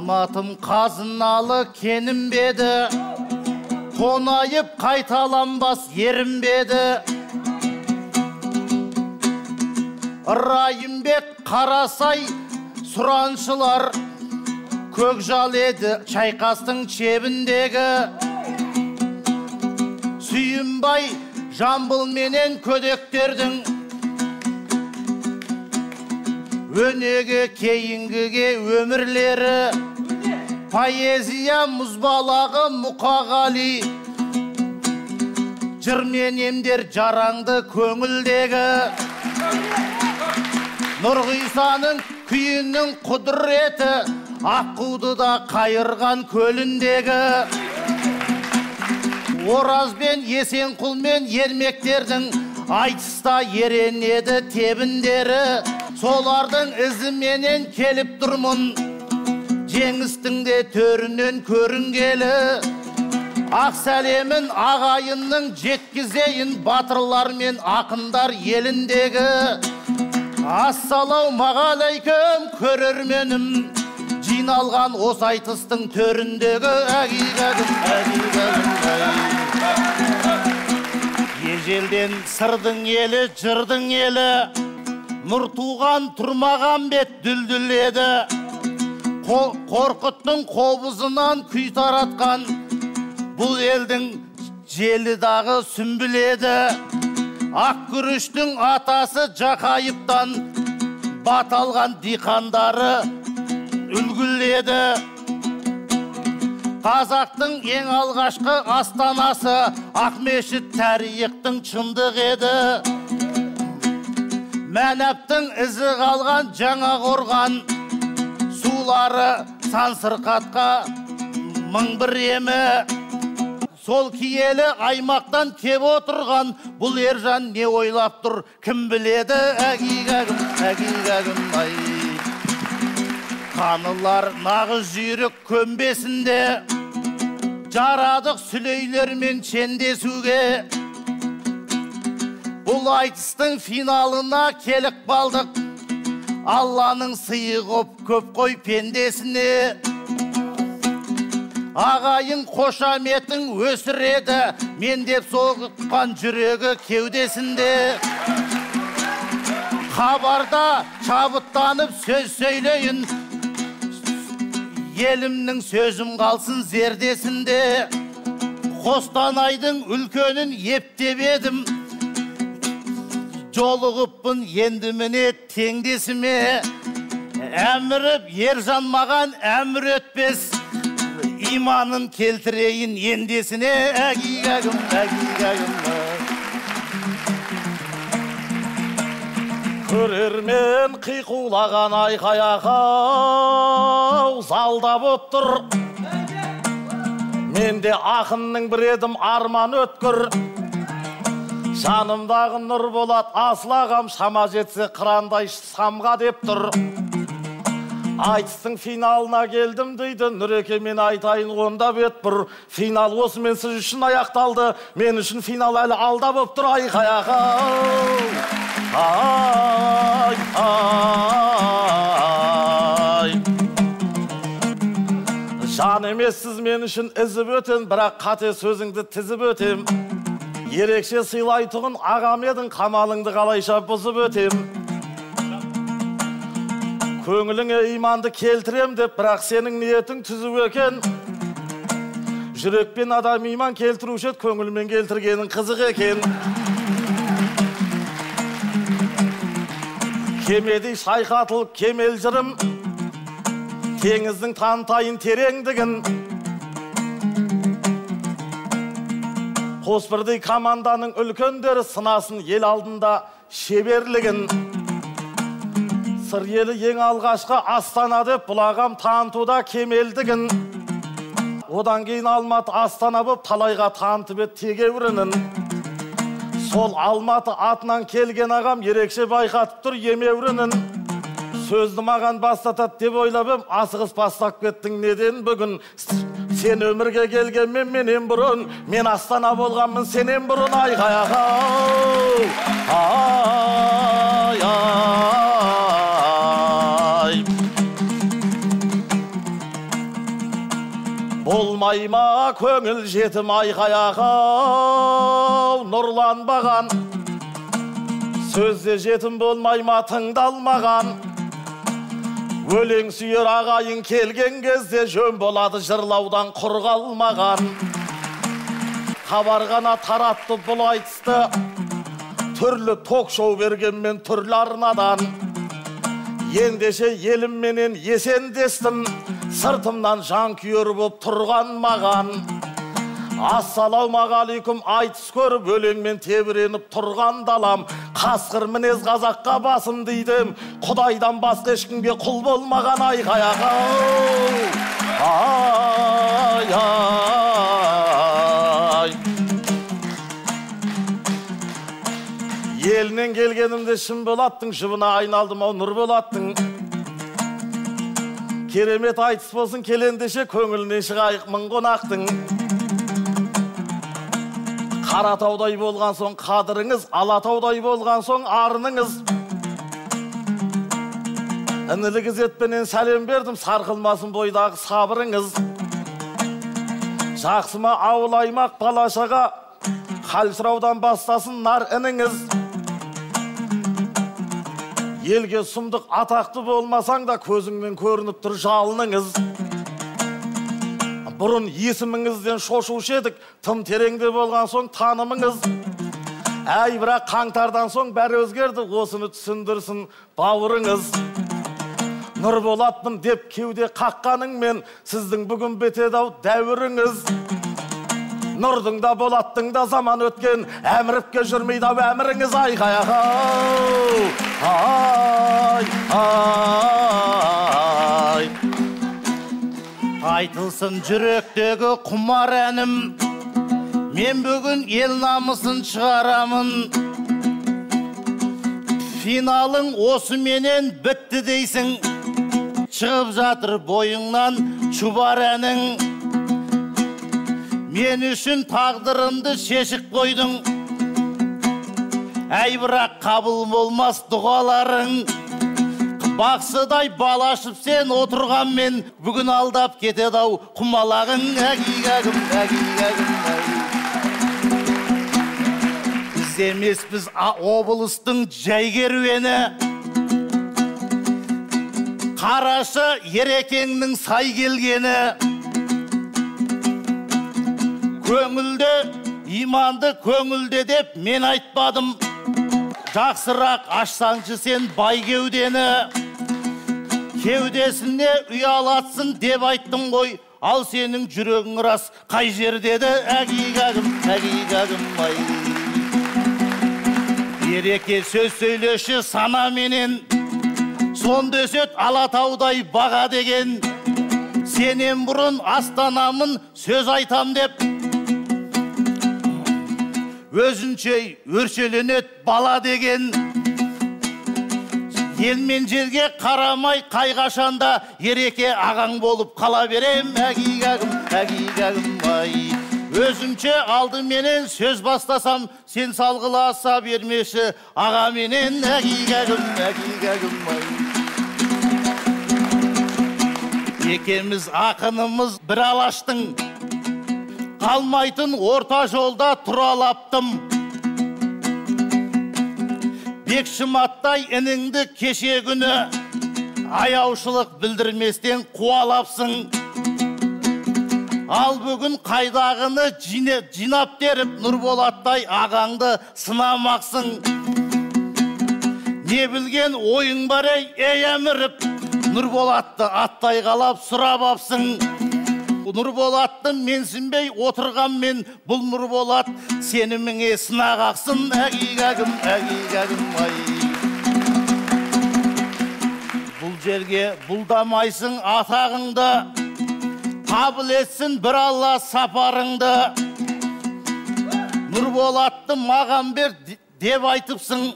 Алматым қазыналы кенім беді, қонайып қайталанбас ерім беді. Райымбек Қарасай сұраншылар көкжал еді Шайқастың чебіндегі. Сүйінбай Жамбыл менен көдектердің өнеге кейінгіге өмірлері. Поэзия мұзбалағы Мұқағали, жырменемдер жараңды көңілдегі. Нұрғисаның күйінің құдіреті Аққуды да қайырған көліндегі. Оразбен Есенқұлмен ермектердің айтыста еренеді тебіндері. Солардың ізіменен келіп тұрмын, жеңістің де төрінен көрінгелі. Ақ сәлемін ағайынның жеткізейін батырлар мен ақындар еліндегі. Ассалаумағалейкум көрерменім, жиналған осы айтыстың төріндегі. Ежелден сырдың елі, жырдың елі, нұр туған тұрмаған бет дүлдүл еді. Қорқыттың қобызынан күй таратқан бұл елдің желі дағы сүмбіл еді. Ақ күріштің атасы Жақайыптан бат алған диқандары үлгіледі. Қазақтың ең алғашқы астанасы Ақмешіт тарихтың шындық еді. Мәнәптің ізі қалған Жаңақорған сулары Сансырқатқа мың бір емі. Сол киелі аймақтан кеп отырған бұл ержан не ойлап тұр, кім біледі? Әгигәгім ай. Қанылар нағыз жүйрік көмбесінде, жарадық сүлейлермен чендесуге. Бұл айтыстың финалына келік балдық, Алланың сыйы көп қой пендесіне. Ағайын қошаметің өсіреді, мен деп соғытқан жүрегі кеудесінде. Хабарда шабыттанып сөз сөйлейін, елімнің сөзім қалсын зердесінде. Қостанайдың үлкенін ептеп едім, жолығыппын енді міне теңдесіме. Әміріп ержан маған әмір өтпес, иманын келтірейін ендесіне. Әгигәгім. Көрермен қиқулаған айқай-ақау залда боп тұр. Мен де ақынның бір едім арман өткір. Жанымдағы нұр болат асылағам, шама жетсе қырандай самға деп тұр. Айтыстың финалына келдім дейді, Нұреке мен айтайын онда бет бұр. Финал осы мен сіз үшін аяқталды, мен үшін финал әлі алда боп тұр. Жан емессіз мен үшін ізіп өтем, бірақ қате сөзіңді тізіп өтем. Ерекше сыйлайтұғын ағам едің, қамалыңды қалайша бұзып өтем. Көңіліңе иманды келтірем деп, бірақ сенің ниетің түзу екен. Жүрекпен адам иман келтірушет, көңілмен келтіргенің қызық екен. Кемедей шайқатыл кемел жырым, теңіздің танытайын тереңдігін. Қосбірдей команданың үлкендері сынасын ел алдында шеберлігін. Сыр елі ең алғашқы Астана деп бұлағам танытуда кемелдігін. Одан кейін Алматы Астана боп талайға танытып ет тегеурінін. Сол Алматы атынан келген ағам ерекше байқатып тұр емеурінін. Сөзді маған бастатат деп ойлабым, асығыс бастап кеттің неден бүгін? Сен өмірге келгенмен менен бұрын, мен Астана болғанмын сенен бұрын. болмай ма көңіл жетім айқаяға нұрланбаған сөзде жетім болмай ма тыңдалмаған өлең сүйер ағайын келген кезде жөн болады жырлаудан құр қалмаған хабарғана таратты бұл айтысты түрлі ток-шоу бергенмен түрлі арнадан ендеше елімменен есендестім сыртымнан жан күйер боп тұрған маған ассалаумағалейкум айтыс көріп өлеңмен тебіреніп тұрған далам қасқыр мінез қазаққа басым дейдім құдайдан басқа ешкімге құл болмаған айқаяға ай елінен келгенімде шын болаттың жұбына айналдым ау нұр болаттың керемет айтыс болсын келендеше көңіліне шығайық мың қонақтың Қаратаудай болған соң қадіріңіз, Алатаудай болған соң арыныңыз. Інілік ізетпенен сәлем бердім, сарқылмасын бойдағы сабырыңыз. Жақсыма ауыл аймақ балашаға, хал сұраудан бастасын нар ініңіз. Елге сұмдық атақты болмасаң да көзіңмен көрініп тұр жалыныңыз. Бұрын есіміңізден шошушы едік, тым тереңде болған соң танымыңыз. Әй, бірақ қаңтардан соң бәрі өзгерді, осыны түсіндірсін бауырыңыз. Нұр болатпын деп кеуде қаққаныңмен, сіздің бүгін бетеді-ау дәуіріңіз. Нұрдың да болаттың да заман өткен, әміріпке жүрмейді-ау әміріңіз айқаяға. Ай. Айтылсын жүректегі құмар әнім, мен бүгін ел намысын шығарамын. Финалың осы менен бітті дейсің, шығып жатыр бойыңнан шубар әнің. Мен үшін тағдырымды шешіп қойдың, әй бірақ қабыл болмас дұғаларың. Бақсыдай балашып сен отырғанмен, бүгін алдап кетеді-ау құмалағың. Әгигәгім, әгигәгім, біз емеспіз облыстың жай керуені. Қарашы ерекеңнің сай келгені. Көңілде, иманды көңілде деп мен айтпадым. Жақсырақ ашсаңшы сен бай кеудені. Кеудесіне ұялатсын деп айттың ғой, ал сенің жүрегің рас қай жердеді? Әгигәгім, әгигәгім ай. Ереке сөз сөйлеші сана менен, сонда өсет Алатаудай баға деген. Сенен бұрын астанамын сөз айтам деп, өзінше өршеленет бала деген. Елмен жерге қарамай қайғашанда, ереке ағаң болып қала берем. Әгигәгім, әгигәгім ай. Өзімше алды менен сөз бастасам, сен салғыласа бермеші аға менен. Әгигәгім, әгигәгім ай. Екеміз ақынымыз бір алаштың, қалмайтын орта жолда тұралаптым. Бек шыматтай ініңді кеше күні, аяушылық білдірместен қуалапсың. Ал бүгін қайдағыны жинап теріп, Нұрболаттай ағаңды сынамақсың. Не білген ойың бар ей әміріп, Нұрболатты аттай қалап сұрап апсың. Нұрболатты менсінбей отырғанмен, бұл Нұрболат сеніміңе сынақ ақсын. Әгигәгім, әгигәгім ай. Бұл жерге бұлдамайсың атағыңды, қабыл етсін бір Алла сапарыңды. Нұрболатты маған бер деп айтыпсың,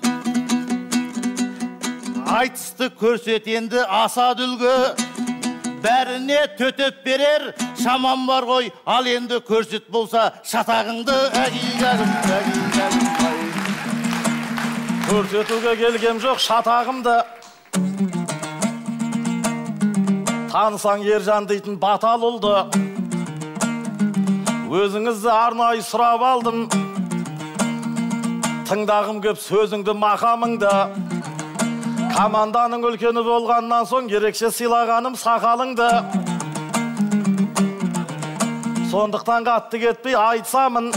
айтысты көрсетенді аса дүлгі. Бәріне төтеп берер шаман бар ғой, ал енді көрсет болса шатағыңды. Әгигәгім, әгигәгім ай. Көрсетуге келгем жоқ шатағымды. Танысаң Ержан дейтін батал ұлды. өзіңізді арнайы сұрап алдым. Тыңдағым көп сөзіңді, мақамыңды. Команданың үлкені болғаннан соң ерекше сыйлағаным сақалыңды. Сондықтан қатты кетпей айтсамын,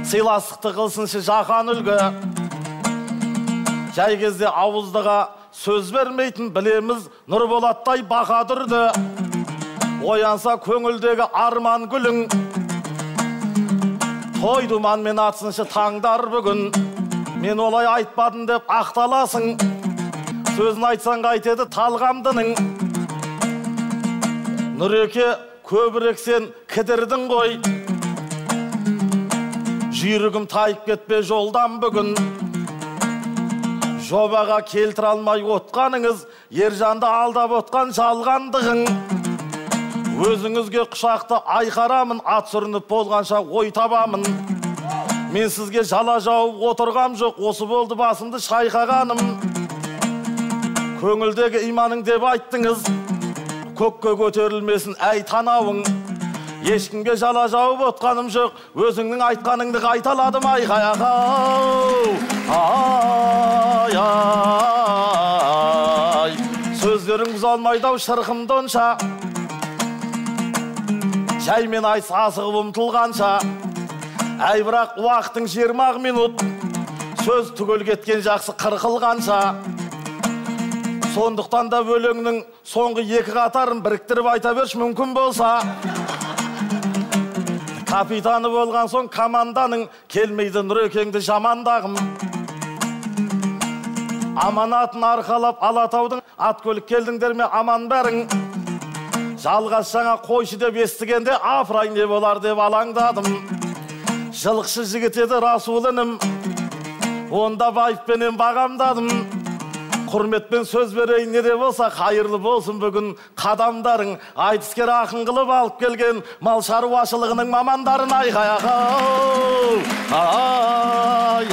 сыйластықты қылсыншы жақан үлгі. Жай кезде ауыздыға сөз бермейтін білеміз Нұрболаттай бақадырды. Оянса көңілдегі арман гүлің, той думанмен атсыншы таңдар бүгін. Мен олай айтпадым деп ақталасың, сөзін айтсаң қайтеді талғамдының. Нұреке көбірек сен кідірдің ғой, жүйрігім тайып кетпе жолдан бүгін. Жобаға келтір алмай отқаныңыз, Ержанды алдап отқан жалғандығың. Өзіңізге құшақты айқарамын, ат сүрініп болғанша ой табамын. Мен сізге жала жауып отырғам жоқ, осы болды басымды шайқағаным. Көңілдегі иманың деп айттыңыз, көкке көтерілмесін әй танауың. Ешкімге жала жауып отқаным жоқ, өзіңнің айтқаныңды қайталадым айқаяқау. Ай, сөздерің бұзалмайдау шырқымды онша, жаймен айс асығып ұмтылғанша. Әй бірақ уақытың 20 минут, сөз түгел кеткен жақсы қырқылғанша. Сондықтан да өлеңнің соңғы 2 қатарын біріктіріп айта берші мүмкін болса. Капитаны болған соң команданың, келмейді Нұрекеңді жамандағым. Аманатын арқалап Алатаудың ат көлік келдіңдер ме аман бәрің. Жалғас жаңа қойшы деп естігенде апырай не болар деп алаңдадым. Жылқшы жігіт еді Расулыным, онда байыппенен бағамдадым. Құрметпен сөз берейін, не де болса қайырлы болсын бүгін қадамдарың. Айтыскер ақын қылып алып келген мал шаруашылығының мамандарын айқаяқау. Ай,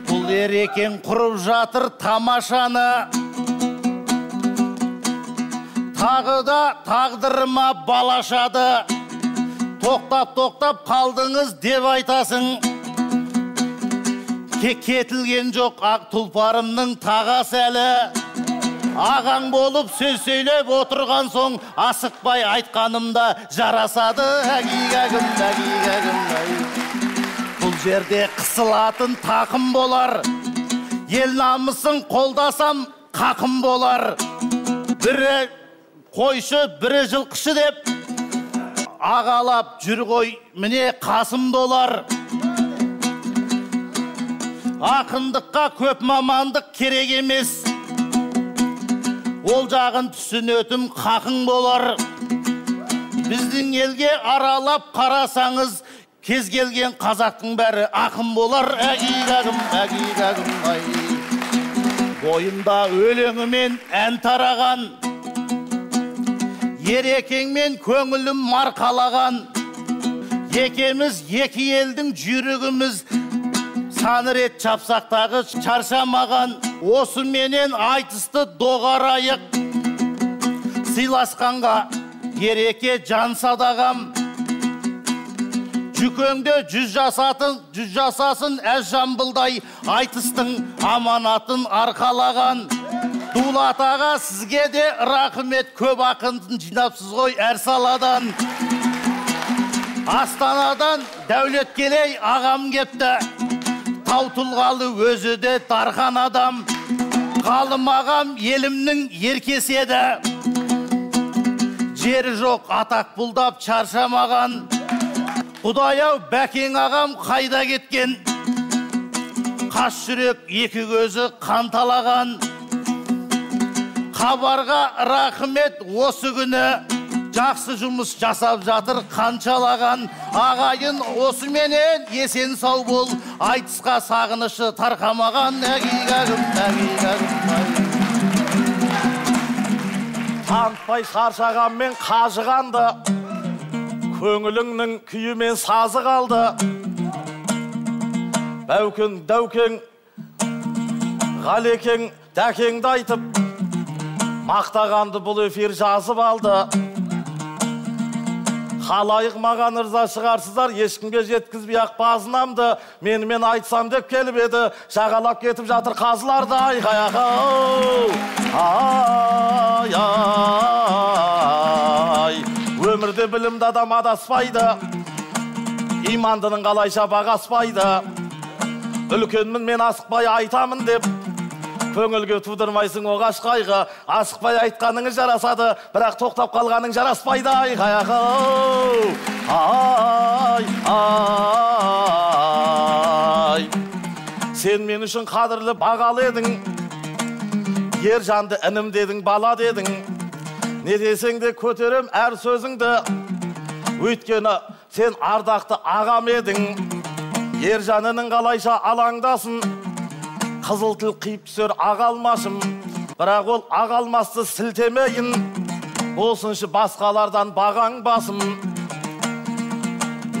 бұл Ерекең құрып жатыр тамашаны. Тағы да тағдырыма балашады. Тоқтап қалдыңыз деп айтасың. Кетілген жоқ ақ тұлпарымның тағасы әлі. Ағаң болып сөз сөйлеп отырған соң, асықпай айтқанымда жарасады. Әгигәгім. Бұл жерде қысылатын тақым болар. Ел намысын қолдасам қақым болар. Бірі қойшы, бірі жылқышы деп ағалап жүр ғой, міне қасым долар. Ақындыққа көп мамандық керек емес, ол жағын түсінетім қақың болар. Біздің елге аралап қарасаңыз, кез келген қазақтың бәрі ақын болар. Әгигәгім. Бойымда өлеңімен ән тараған, Ерекеңмен көңілім марқалаған. Екеміз екі елдің жүрігіміз, сан рет чапсақтағы чаршамаған. Осы менен айтысты доғарайық, сыйласқанға Ереке жан садағам. Жүкеңде жүз жасасын әз жамбылдай, айтыстың аманатын арқалаған. Дулатаға сізге де рақымет, көп ақындын жинапсыз ғой әр саладан. Астанадан Дәулеткелей ағам кепті, тау тұлғалы өзі де дархан адам. Ғалым ағам елімнің еркеседі, жері жоқ атақ бұлдап чаршамаған. Құдай-ау Бәкең ағам қайда кеткен, қас жүрек екі көзі қанталаған. Хабарға рахмет, осы күні жақсы жұмыс жасап жатыр қаншалаған. Ағайын осы менен есен сау бол, айтысқа сағынышы тарқамаған. Әгигәгім. Танытпай шаршағанмен қажығанды, көңіліңнің күйімен сазы қалды. Бәукең, Дәукең, Ғалекең, Дәкеңді айтып, мақтағанды бұл эфир жазып алды. Халайық маған ырза шығарсыздар, ешкімге жеткізбей ақ базынамды. Мен айтсам деп келіп еді, жағалап кетіп жатыр қазыларды. Ай, өмірде білімді адам адаспайды, имандының қалайша бағаспайды. Үлкенмін мен асықпай айтамын деп, көңілге тудырмайсың оғаш қайғы. Асықпай айтқаныңыз жарасады, бірақ тоқтап қалғаның жараспайды. Ай, сен мен үшін қадірлі бағалы едің, ер жанды інім дедің, бала дедің. Не десең де көтерем әр сөзіңді, өйткені сен ардақты ағам едің. Ер жанының қалайша алаңдасын, қызыл тіл қиып түсер ағалмашым, бірақ ол ағалмасты сілтемейін, болсыншы басқалардан бағаң басым.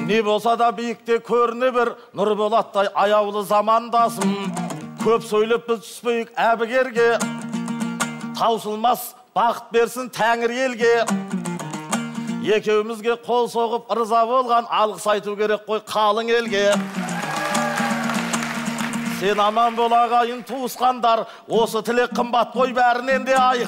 Не болса да биікте көріне бір, нұр болаттай аяулы замандасым. Көп сөйлеп біз түспейік әбігерге, таусылмас бақыт берсін тәңір елге. Екеумізге қол соғып ырза болған, алғыс айту керек қой қалың елге. Сен аман бол ағайын туысқандар, осы тілек қымбат қой бәрінен де. Ай,